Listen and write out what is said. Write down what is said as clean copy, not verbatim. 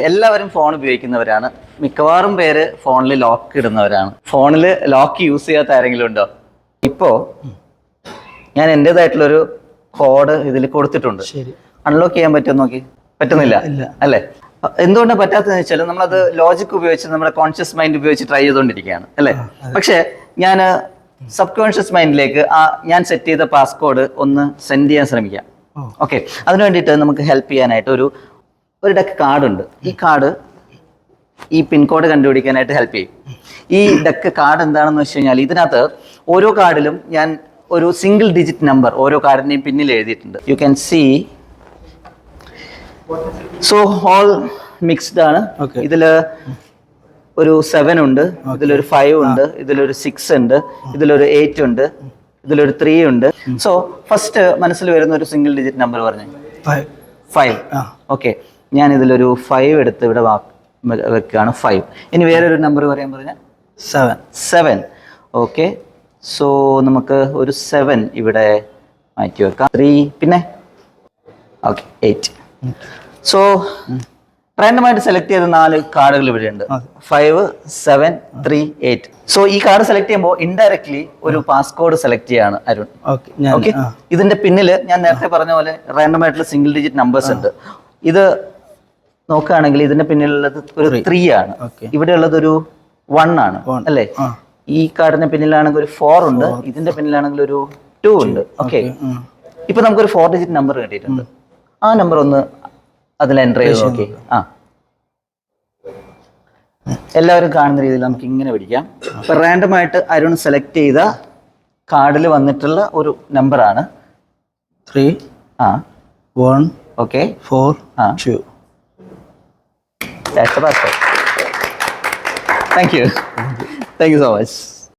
എല്ലാവരും ഫോൺ ഉപയോഗിക്കുന്നവരാണ്. മിക്കവാറും പേര് ഫോണിൽ ലോക്ക് ഇടുന്നവരാണ്. ഫോണിൽ ലോക്ക് യൂസ് ചെയ്യാത്ത ആരെങ്കിലും ഉണ്ടോ? ഇപ്പോൾ ഞാൻ എൻ്റെതായിട്ടുള്ളൊരു കോഡ് ഇതിൽ കൊടുത്തിട്ടുണ്ട്. അൺലോക്ക് ചെയ്യാൻ പറ്റുമോ നോക്കി? പറ്റുന്നില്ല അല്ലേ? എന്തുകൊണ്ടാണ് പറ്റാത്തതെന്ന് വെച്ചാൽ നമ്മളത് ലോജിക് ഉപയോഗിച്ച് നമ്മുടെ കോൺഷ്യസ് മൈൻഡ് ഉപയോഗിച്ച് ട്രൈ ചെയ്തുകൊണ്ടിരിക്കുകയാണ് അല്ലേ? പക്ഷേ ഞാൻ സബ് കോൺഷ്യസ് മൈൻഡിലേക്ക് ഞാൻ സെറ്റ് ചെയ്ത പാസ്കോഡ് ഒന്ന് സെൻഡ് ചെയ്യാൻ ശ്രമിക്കാം. ഓക്കെ, അതിന് വേണ്ടിയിട്ട് നമുക്ക് ഹെൽപ്പ് ചെയ്യാനായിട്ട് ഒരു ഡെക്ക് കാർഡുണ്ട്. ഈ കാർഡ് ഈ പിൻകോഡ് കണ്ടുപിടിക്കാനായിട്ട് ഹെൽപ്പ് ചെയ്യും. ഈ ഡെക്ക് കാർഡ് എന്താണെന്ന് വെച്ച് കഴിഞ്ഞാൽ ഇതിനകത്ത് ഓരോ കാർഡിലും ഞാൻ ഒരു സിംഗിൾ ഡിജിറ്റ് നമ്പർ ഓരോ കാർഡിൻ്റെയും പിന്നിൽ എഴുതിയിട്ടുണ്ട്. You can see. So all mixed ആണ്. ഇതിൽ ഒരു 7 ഉണ്ട്, ഇതിലൊരു 5 ഉണ്ട്, ഇതിലൊരു 6 ഉണ്ട്, ഇതിലൊരു 8 ഉണ്ട്, ഇതിലൊരു 3 ഉണ്ട്. സോ ഫസ്റ്റ് മനസ്സിൽ വരുന്ന ഒരു സിംഗിൾ ഡിജിറ്റ് നമ്പർ പറഞ്ഞു 5. ഓക്കെ, ഞാൻ ഇതിലൊരു 5 എടുത്ത് ഇവിടെ വെക്കുകയാണ് 5. ഇനി വേറൊരു നമ്പർ പറയാൻ പറഞ്ഞാൽ 7. ഓക്കെ, സോ നമുക്ക് ഒരു 7 ഇവിടെ മാറ്റി വെക്കാം. 3 പിന്നെ ഓക്കെ 8. സോ റാൻഡമായിട്ട് സെലക്ട് ചെയ്ത 4 കാർഡുകൾ ഇവിടെ ഉണ്ട്. 5, 7, 3, 8. സോ ഈ കാർഡ് സെലക്ട് ചെയ്യുമ്പോൾ ഇൻഡയറക്ട്ലി ഒരു പാസ്കോഡ് സെലക്ട് ചെയ്യാണ് അരുൺ. ഓക്കെ, ഇതിന്റെ പിന്നിൽ ഞാൻ നേരത്തെ പറഞ്ഞ പോലെ റാൻഡം ആയിട്ടുള്ള സിംഗിൾ ഡിജിറ്റ് നമ്പേഴ്സ് ഉണ്ട്. ഇത് നോക്കുകയാണെങ്കിൽ ഇതിന്റെ പിന്നിലുള്ളത് ഒരു 3 ആണ്, ഇവിടെ ഉള്ളത് ഒരു 1 ആണ് അല്ലേ? ഈ കാർഡിന്റെ പിന്നിലാണെങ്കിൽ ഒരു 4 ഉണ്ട്, ഇതിന്റെ പിന്നിലാണെങ്കിൽ ഒരു 2 ഉണ്ട്. ഓക്കെ, ഇപ്പൊ നമുക്കൊരു 4 ഡിജിറ്റ് നമ്പർ കിട്ടിയിട്ടുണ്ട്. ആ നമ്പർ ഒന്ന് അതിൽ എൻ്റർ ചെയ്ത് നോക്കി. എല്ലാവരും കാണുന്ന രീതിയിൽ നമുക്ക് ഇങ്ങനെ പിടിക്കാം. ഇപ്പൊ റാൻഡമായിട്ട് അരുൺ സെലക്ട് ചെയ്ത കാർഡിൽ വന്നിട്ടുള്ള ഒരു നമ്പറാണ് 3 1 okay 4 2. That's the password. Thank you so much.